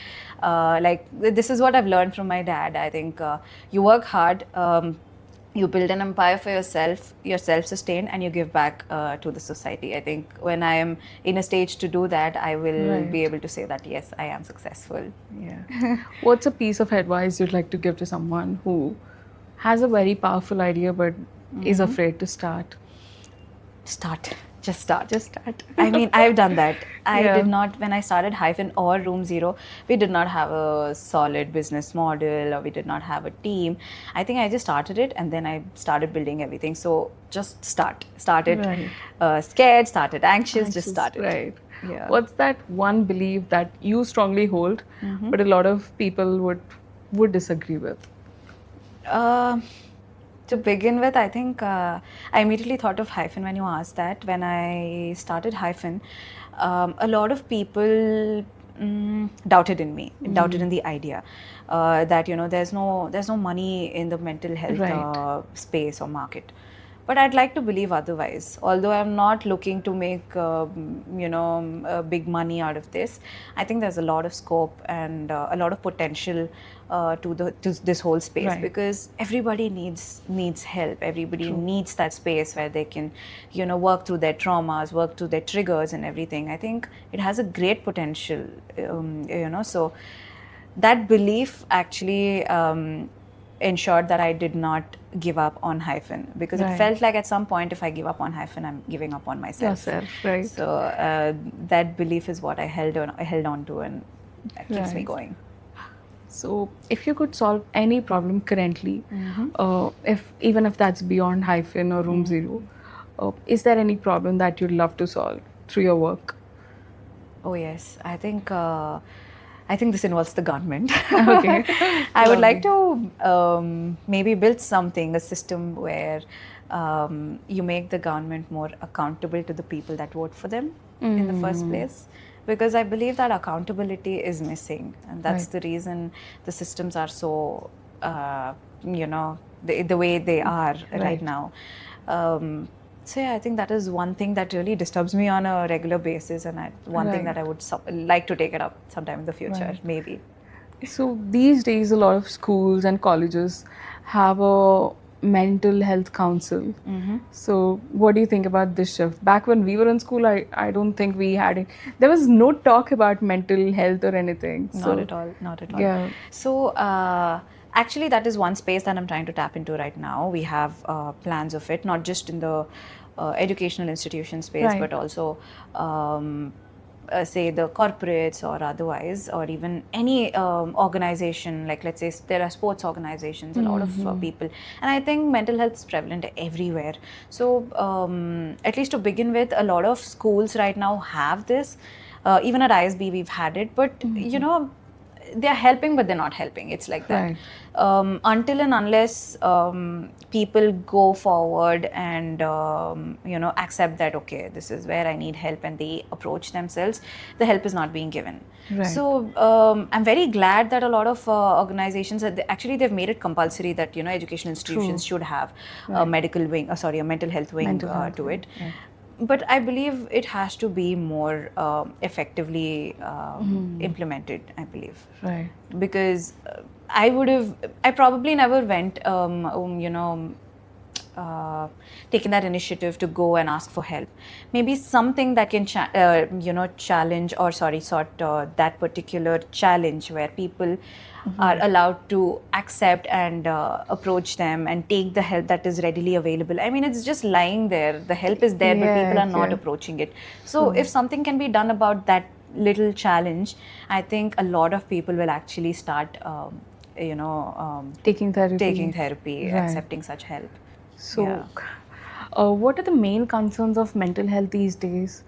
Like this is what I've learned from my dad. I think you work hard. You build an empire for yourself, you're self-sustained, and you give back to the society. I think when I am in a stage to do that, I will be able to say that, yes, I am successful. Yeah. What's a piece of advice you'd like to give to someone who has a very powerful idea but is afraid to start? Start. just start. Just start. I mean, I've done that. I Yeah. did not, when I started Hyphen or Room Zero, we did not have a solid business model or we did not have a team. I think I just started it and then I started building everything. So just start. Started Right. scared, started anxious, just Anxious, started. right. Yeah. What's that one belief that you strongly hold, but a lot of people would disagree with? Uh, to begin with, I think I immediately thought of Hyphen when you asked that. When I started Hyphen, a lot of people doubted in me, doubted in the idea that there's no money in the mental health Right. space or market. But I'd like to believe otherwise. Although I'm not looking to make big money out of this, I think there's a lot of scope and a lot of potential to this whole space, Right. because everybody needs help. Everybody needs that space where they can, work through their traumas, work through their triggers and everything. I think it has a great potential. So that belief actually ensured that I did not give up on Hyphen, because it Right. felt like at some point if I give up on Hyphen, I'm giving up on myself. Yourself, right. So that belief is what I held on to, and that keeps me Right. going. So, if you could solve any problem currently, even if that's beyond Hyphen or Room Zero, is there any problem that you'd love to solve through your work? Oh yes, I think this involves the government. Okay. I would like to maybe build something, a system where you make the government more accountable to the people that vote for them in the first place. Because I believe that accountability is missing, and that's Right. the reason the systems are so, the way they are right Right. now. So yeah, I think that is one thing that really disturbs me on a regular basis, and one thing Right. that I would like to take it up sometime in the future, Right. maybe. So these days, a lot of schools and colleges have a mental health council. So what do you think about this shift? Back when we were in school, I don't think we had it. There was no talk about mental health or anything. Not at all, not at all. Yeah. So actually, that is one space that I'm trying to tap into right now. We have plans of it, not just in the educational institution space, Right. but also say the corporates or otherwise, or even any organization, like let's say there are sports organizations, a lot of people, and I think mental health is prevalent everywhere. So at least to begin with, a lot of schools right now have this. Even at ISB we've had it, but they're helping, but they're not helping. It's like that. Right. Until and unless people go forward and accept that, okay, this is where I need help, and they approach themselves, the help is not being given. Right. So I'm very glad that a lot of organizations actually they've made it compulsory that educational institutions should have a medical wing, a mental health wing Mental health to wing, it. right. But I believe it has to be more effectively implemented, I believe. Right. Because I probably never went, taken that initiative to go and ask for help. Maybe something that can, challenge or sort that particular challenge where people are allowed to accept and approach them and take the help that is readily available. I mean, it's just lying there. The help is there, but people are not approaching it. So if something can be done about that little challenge, I think a lot of people will actually start, Taking therapy, Right. accepting such help. So, what are the main concerns of mental health these days,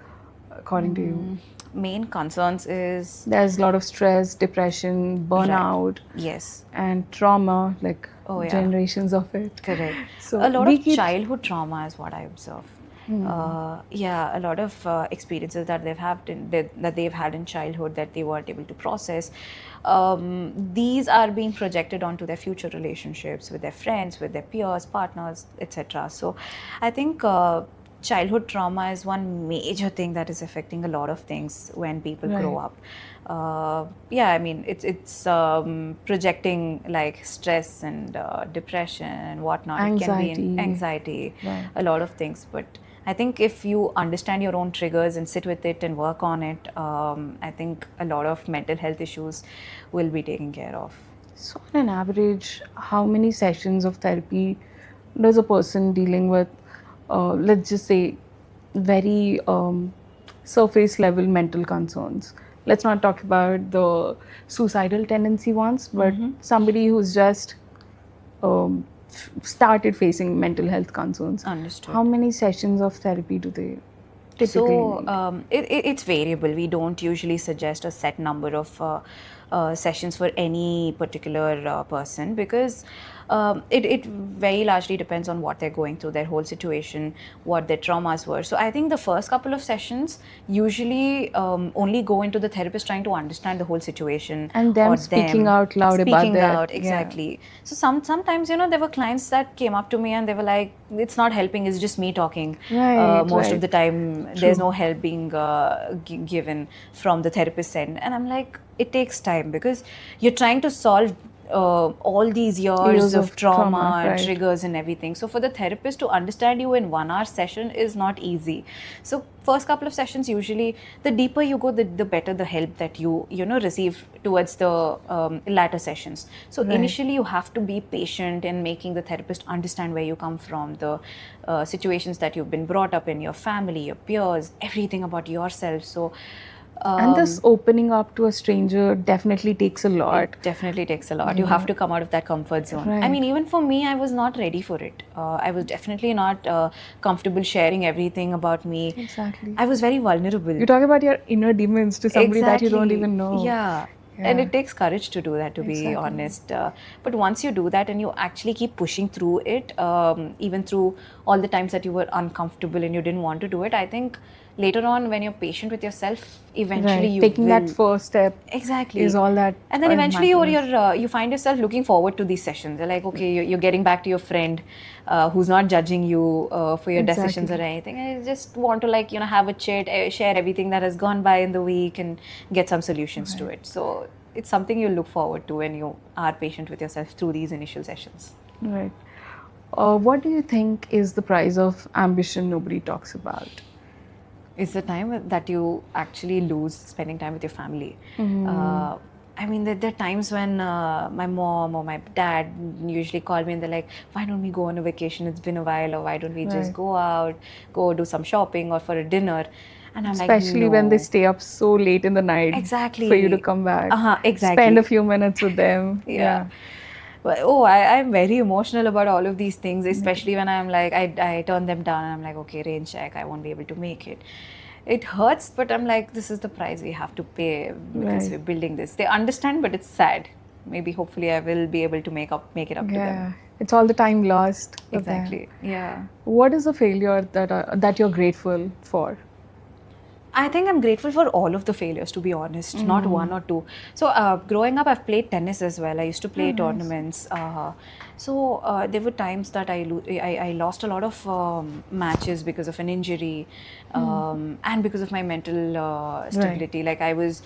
according to you? Main concerns is, There's a lot of stress, depression, burnout, yes, and trauma, like Oh, yeah. generations of it. correct. So A lot we of keep- childhood trauma is what I observe. A lot of experiences that they've had in childhood that they weren't able to process. These are being projected onto their future relationships with their friends, with their peers, partners, etc. So, I think childhood trauma is one major thing that is affecting a lot of things when people grow Right. up. I mean, it's projecting like stress and depression and whatnot. It can be Anxiety. anxiety, Right. a lot of things. But I think if you understand your own triggers and sit with it and work on it, I think a lot of mental health issues will be taken care of. So, on an average, how many sessions of therapy does a person dealing with, let's just say, very surface level mental concerns. Let's not talk about the suicidal tendency ones, but somebody who's just started facing mental health concerns. Understood. How many sessions of therapy do they typically So need? it's variable. We don't usually suggest a set number of sessions for any particular person, because it very largely depends on what they're going through, their whole situation, what their traumas were. So I think the first couple of sessions usually only go into the therapist trying to understand the whole situation, And them or speaking them out loud about speaking that. out, exactly. So sometimes, you know, there were clients that came up to me and they were like, it's not helping, it's just me talking. Right, Most of right. the time there's no help being given from the therapist's end, and I'm like, it takes time, because you're trying to solve all these years of trauma, right. triggers and everything. So for the therapist to understand you in 1 hour session is not easy. So first couple of sessions, usually the deeper you go, the better the help that you know receive towards the latter sessions. So Right. initially you have to be patient in making the therapist understand where you come from, the situations that you've been brought up in, your family, your peers, everything about yourself. So And this opening up to a stranger definitely takes a lot. it definitely takes a lot. You have to come out of that comfort zone. I Right. mean, even for me, I was not ready for it. I was definitely not comfortable sharing everything about me. Exactly. I was very vulnerable. You talk about your inner demons to somebody that you don't Exactly. even know. Yeah. And it takes courage to do that, to be Exactly. honest. But once you do that and you actually keep pushing through it, even through all the times that you were uncomfortable and you didn't want to do it, I think later on, when you're patient with yourself, eventually Right. you Taking will. that first step Exactly. is all that. And then eventually matters. you find yourself looking forward to these sessions. You're like, okay, you're getting back to your friend who's not judging you for your decisions or Exactly. anything. I just want to, like, you know, have a chat, share everything that has gone by in the week and get some solutions to it. So it's something you look forward to when you are patient with yourself through these initial sessions. Right. What do you think is the price of ambition nobody talks about? It's the time that you actually lose spending time with your family. I mean, there are times when my mom or my dad usually call me and they're like, why don't we go on a vacation? It's been a while. Or why don't we just Right. go out, go do some shopping or for a dinner? And I'm Especially like, when they no. stay up so late in the night Exactly. for you to come back. Exactly. Spend a few minutes with them. Yeah. But, I'm very emotional about all of these things, especially when I'm like, I turn them down and I'm like, okay, rain check, I won't be able to make it. It hurts, but I'm like, this is the price we have to pay because Right. we're building this. They understand, but it's sad. Maybe hopefully I will be able to make it up to Yeah. them. It's all the time lost. for them. Exactly. Yeah. What is a failure that you're grateful for? I think I'm grateful for all of the failures, to be honest, not one or two. So, growing up, I've played tennis as well. I used to play tournaments. There were times that I lost a lot of matches because of an injury, and because of my mental stability. Like I was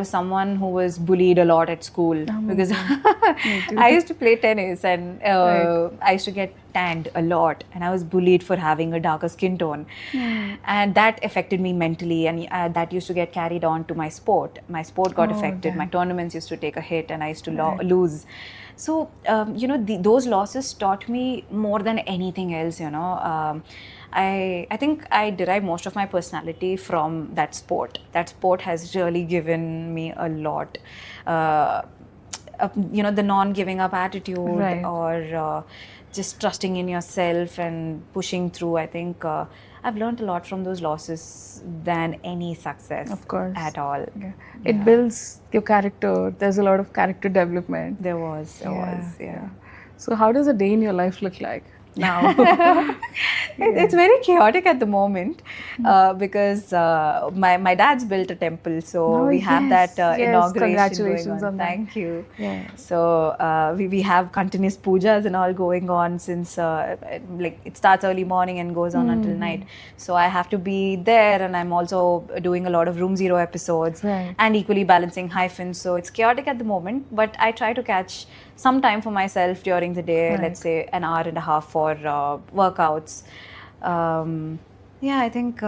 someone who was bullied a lot at school because I used to play tennis and I used to get tanned a lot, and I was bullied for having a darker skin tone, and that affected me mentally, and that used to get carried on to my sport. My sport got affected. My tournaments used to take a hit, and I used to lose. So you know, those losses taught me more than anything else. You know. I think I derive most of my personality from that sport. That sport has really given me a lot. You know, the non-giving up attitude, Right. or just trusting in yourself and pushing through. I think I've learned a lot from those losses than any success, Of course. at all. Yeah. It builds your character. There's a lot of character development. There was. So how does a day in your life look like now? It's very chaotic at the moment because my dad's built a temple, so we have that inauguration Congratulations going on. on that. Thank you. Yeah. So we have continuous pujas and all going on since like it starts early morning and goes on until night. So I have to be there, and I'm also doing a lot of Room Zero episodes and equally balancing Hyphen. So it's chaotic at the moment, but I try to catch some time for myself during the day. Let's say an hour and a half for workouts. Yeah, I think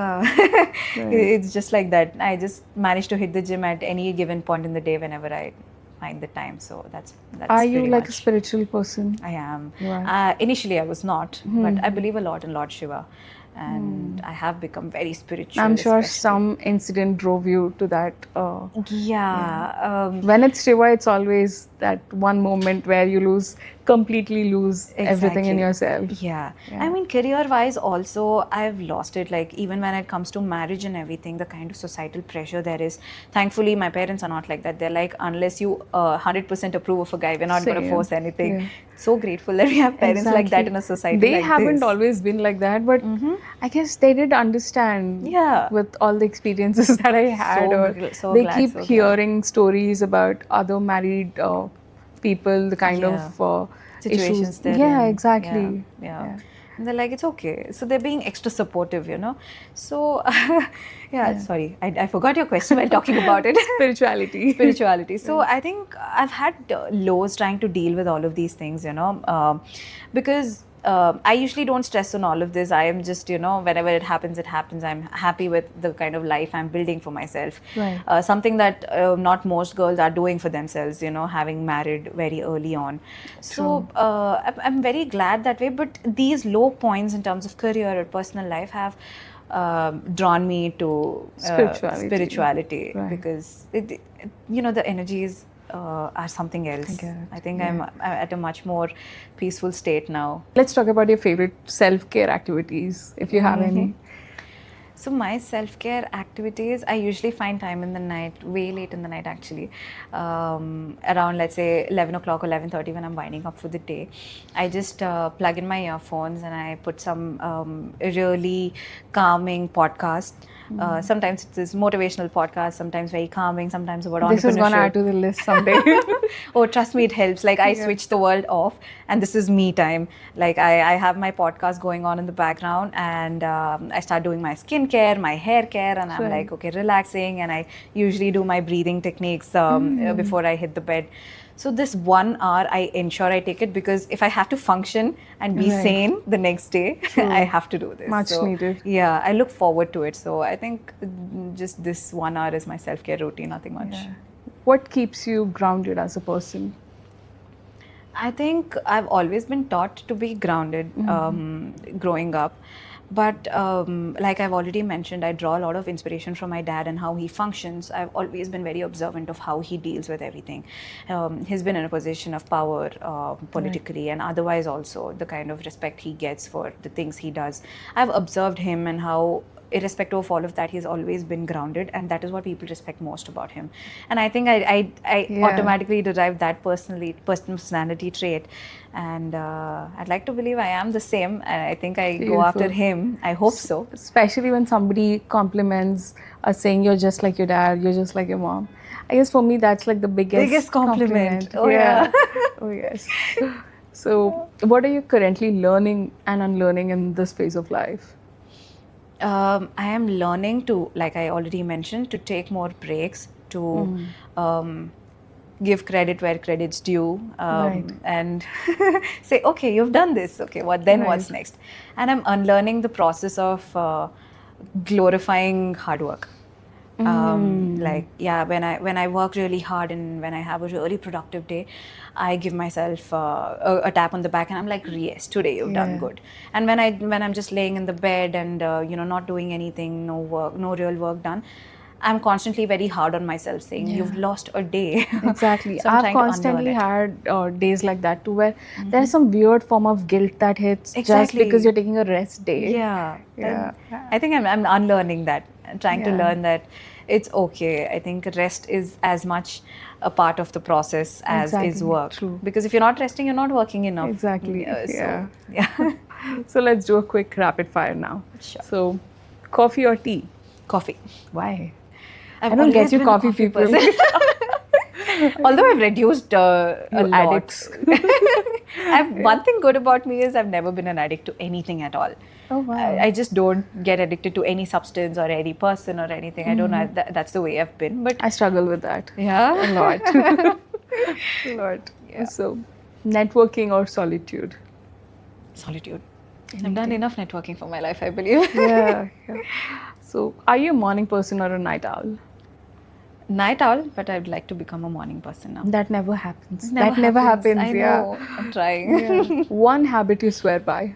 it's just like that. I just manage to hit the gym at any given point in the day whenever I find the time. So that's Are you pretty like a much. spiritual person? I am. You are. Initially, I was not, but I believe a lot in Lord Shiva. and I have become very spiritual. I'm sure especially. some incident drove you to that. Yeah. When it's Shiva, it's always that one moment where you completely lose everything in Exactly. yourself. Yeah. Yeah. I mean, career-wise also, I've lost it. Like, even when it comes to marriage and everything, the kind of societal pressure there is. Thankfully, my parents are not like that. They're like, unless you 100% approve of a guy, we're not going to Same. force anything. Yeah. So grateful that we have parents like that in a society They like haven't this. always been like that, but I guess they did understand Yeah. with all the experiences that I had. So They glad, keep so glad. hearing stories about other married people, the kind of Situations issues. they're Yeah, in. exactly. Yeah. And they're like, it's okay. So they're being extra supportive, you know. So, sorry, I forgot your question while talking about it. Spirituality. So I think I've had lows trying to deal with all of these things, you know, because I usually don't stress on all of this. I am just, you know, whenever it happens, it happens. I'm happy with the kind of life I'm building for myself. Right. Something that not most girls are doing for themselves, you know, having married very early on. So I'm very glad that way. But these low points in terms of career or personal life have drawn me to spirituality Right. because you know, the energies are something else. I think I'm at a much more peaceful state now. Let's talk about your favorite self-care activities, if you have any. So my self-care activities, I usually find time in the night, way late in the night actually, around let's say 11 o'clock or 11:30 when I'm winding up for the day. I just plug in my earphones and I put some really calming podcast. Sometimes it's this motivational podcast, sometimes very calming, sometimes about entrepreneurship. This is going to add to the list someday. Oh, trust me, it helps. Like, I switch the world off and this is me time. Like, I have my podcast going on in the background and I start doing my skincare, my hair care, and I'm like, okay, relaxing. And I usually do my breathing techniques before I hit the bed. So this 1 hour, I ensure I take it because if I have to function and be sane the next day, I have to do this. Much needed. Yeah, I look forward to it. So I think just this 1 hour is my self-care routine, nothing much. Yeah. What keeps you grounded as a person? I think I've always been taught to be grounded growing up. But like I've already mentioned, I draw a lot of inspiration from my dad and how he functions. I've always been very observant of how he deals with everything. He's been in a position of power politically and otherwise also, the kind of respect he gets for the things he does. I've observed him and how, irrespective of all of that, he's always been grounded, and that is what people respect most about him. And I think I automatically derived that personality trait, and I'd like to believe I am the same, and I think I go after him. I hope so. Especially when somebody compliments us saying you're just like your dad, you're just like your mom. I guess for me that's like the biggest compliment. Oh yeah. Oh yes. So what are you currently learning and unlearning in this phase of life? I am learning to, like I already mentioned, to take more breaks, to give credit where credit's due, and say, okay, you've done this. Okay, what's next? And I'm unlearning the process of glorifying hard work. Like, yeah, when I work really hard and when I have a really productive day, I give myself a tap on the back and I'm like, yes, today you've done good. And when I'm just laying in the bed and not doing anything, no work, no real work done, I'm constantly very hard on myself, saying you've lost a day. Exactly. So I've constantly had days like that too, where there's some weird form of guilt that hits just because you're taking a rest day. Yeah. I think I'm unlearning that, trying to learn that it's okay. I think rest is as much a part of the process as is work. True. Because if you're not resting, you're not working enough. Exactly. Yeah. So let's do a quick rapid fire now. Sure. So, coffee or tea? Coffee. Why? I don't get you coffee people. Although I've reduced a lot. Addicts. One thing good about me is I've never been an addict to anything at all. Oh wow. I just don't get addicted to any substance or any person or anything. I don't know. That's the way I've been. But I struggle with that. Yeah. A lot. A lot. Yeah. So, networking or solitude? Solitude. I've done enough networking for my life, I believe. Yeah. So, are you a morning person or a night owl? Night owl, but I'd like to become a morning person now. That never happens. That never happens. I know. I'm trying. One habit you swear by?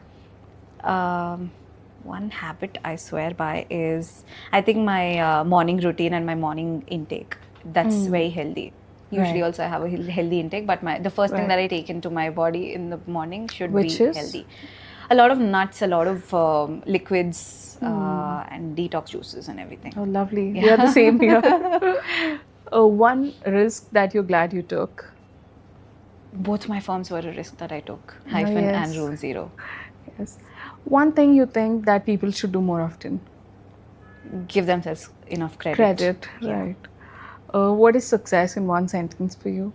One habit I swear by is, I think, my morning routine and my morning intake. That's very healthy. Usually Right. also I have a healthy intake, but the first thing Right. that I take into my body in the morning should Which be is? healthy. A lot of nuts, a lot of liquids, and detox juices and everything. Oh, lovely. Yeah. We are the same here. One risk that you're glad you took. Both my firms were a risk that I took, Hyphen and yes. Rule Zero. Yes. One thing you think that people should do more often. Give themselves enough credit. Credit, Yeah. right. What is success in one sentence for you?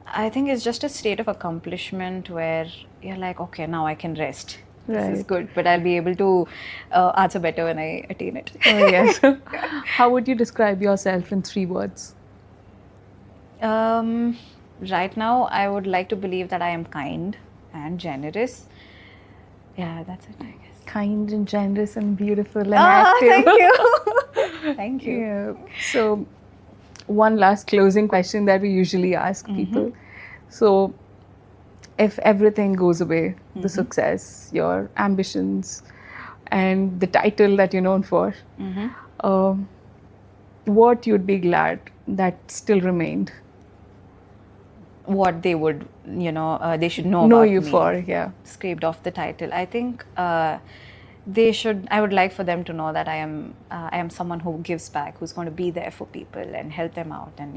I think it's just a state of accomplishment where you're like, okay, now I can rest. This is Right. good, but I'll be able to answer better when I attain it. Oh, yes. How would you describe yourself in 3 words? Right now, I would like to believe that I am kind and generous. Yeah, that's it, I guess. Kind and generous and beautiful and active. Thank you. Thank you. Yeah. So, one last closing question that we usually ask people. So, if everything goes away, the success, your ambitions, and the title that you're known for, what you'd be glad that still remained? What they would, they should know Know about you me. for, yeah. Scraped off the title. I think they should. I would like for them to know that I am someone who gives back, who's going to be there for people and help them out, and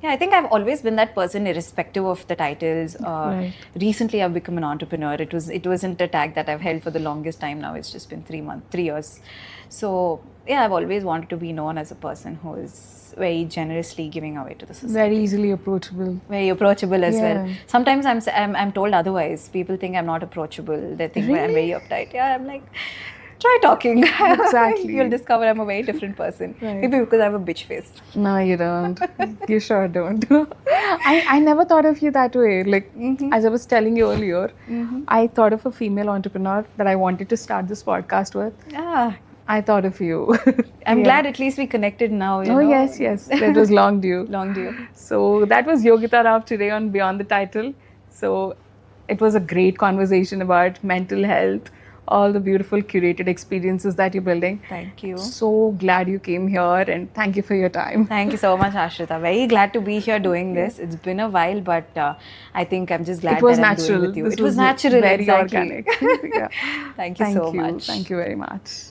yeah, I think I've always been that person, irrespective of the titles. Right. Recently, I've become an entrepreneur. It wasn't a tag that I've held for the longest time. Now it's just been 3 years. So yeah, I've always wanted to be known as a person who is very generously giving away to the society. Very easily approachable. Very approachable as well. Yeah. Sometimes I'm told otherwise. People think I'm not approachable. They think I'm very uptight. Yeah, I'm like, try talking. Exactly. You'll discover I'm a very different person. Right. Maybe because I have a bitch face. No, you don't. You sure don't. I never thought of you that way. Like, as I was telling you earlier, I thought of a female entrepreneur that I wanted to start this podcast with. Ah, I thought of you. I'm glad at least we connected now. Oh, yes. That was long due. Long due. So that was Yogitha Rao today on Beyond the Title. So it was a great conversation about mental health, all the beautiful curated experiences that you're building. Thank you. So glad you came here and thank you for your time. Thank you so much, Aashritha. Very glad to be here doing this. It's been a while, but I think I'm just glad It was that I'm natural. doing with you. This It was natural, very exactly. organic. Yeah. Thank you so much. Thank you very much.